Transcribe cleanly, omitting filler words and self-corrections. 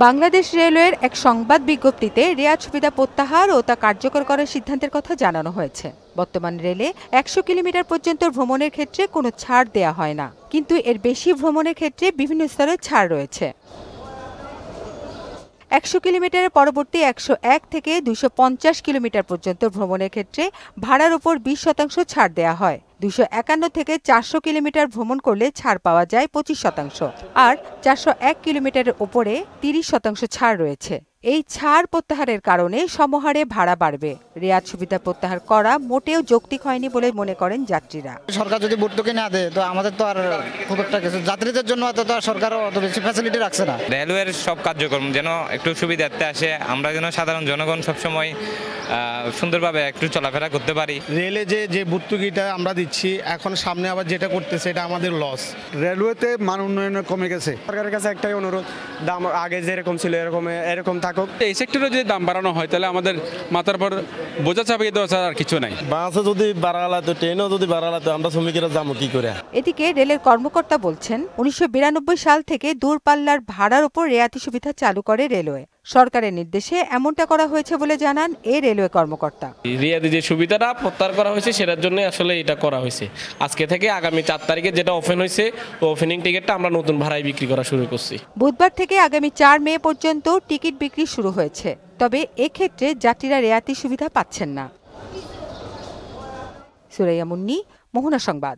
বাংলাদেশ রেলওয়ের এক সংবাদ বিজ্ঞপ্তিতে রেয়াদ সুবিধা প্রত্যাহার ও তা কার্যকর করার সিদ্ধান্তের কথা জানানো হয়েছে। বর্তমান রেলে ১০০ কিলোমিটার পর্যন্ত ভ্রমণের ক্ষেত্রে কোনো ছাড় দেয়া হয় না, কিন্তু এর বেশি ভ্রমণের ক্ষেত্রে বিভিন্ন স্তরে ছাড় রয়েছে। ১০০ কিলোমিটারের পরবর্তী ১০১ থেকে ২৫০ কিলোমিটার পর্যন্ত ভ্রমণের ক্ষেত্রে ভাড়ার উপর ২০% ছাড় দেয়া হয়। ২৫১ থেকে ৪০০ কিলোমিটার ভ্রমণ করলে ছাড় পাওয়া যায় ২৫%, আর ৪০১ কিলোমিটারের উপরে ৩০% ছাড় রয়েছে। এই ছাড় প্রত্যাহারের কারণে সমহারে ভাড়া বাড়বে। রেয়াদ সুবিধা প্রত্যাহার করা মোটেও যৌক্তিক হয়নি বলে মনে করেন যাত্রীরা। সরকার যদি ভর্তুকি না দেয় তো আমাদের তো আর খুব একটা কিছু, যাত্রীদের জন্য তো আর সরকার অত বেশি ফ্যাসিলিটি রাখছে না। রেলওয়ের সব কার্যক্রম যেন একটু সুবিধার্থে আসে, আমরা যেন সাধারণ জনগণ সবসময় সুন্দরভাবে একটু চলাফেরা করতে পারি। রেলে যে ভর্তুকিটা আমরা দিচ্ছি, এখন সামনে আবার যেটা করতেছে এটা আমাদের লস। রেলওয়েতে মান উন্নয়ন কমে গেছে। সরকারের কাছে একটাই অনুরোধ, দাম আগে যেরকম ছিল এরকম থাকুক। এই সেক্টরে যদি দাম বাড়ানো হয় তাহলে আমাদের মাথার পর বোঝা চাপিয়ে দেওয়া ছাড়া আর কিছু নাই। বাসে যদি বাড়ালাতো, ট্রেনেও যদি বাড়ালাতো, আমরা শ্রমিকেরা যাবো কি করে? এদিকে রেলের কর্মকর্তা বলছেন, ১৯৯২ সাল থেকে দূরপাল্লার ভাড়ার উপর রেয়াতি সুবিধা চালু করে রেলওয়ে। সরকারের নির্দেশে এমনটা করা হয়েছে বলে জানান এই রেলওয়ে কর্মকর্তা। রিয়াদি যে সুবিধাটা প্রত্যাহার করা হয়েছে সেটার জন্য আসলে এটা করা হয়েছে। আজকে থেকে আগামী ৪ তারিখে যেটা ওপেন হয়েছে, ওপেনিং টিকিটটা আমরা নতুন ভাড়ায় বিক্রি করা শুরু করছি। বুধবার থেকে আগামী ৪ মে পর্যন্ত টিকিট বিক্রি শুরু হয়েছে, তবে এক্ষেত্রে যাত্রীরা রেয়াতি সুবিধা পাচ্ছেন না। সুরাইয়া মুন্নি, মোহনা সংবাদ।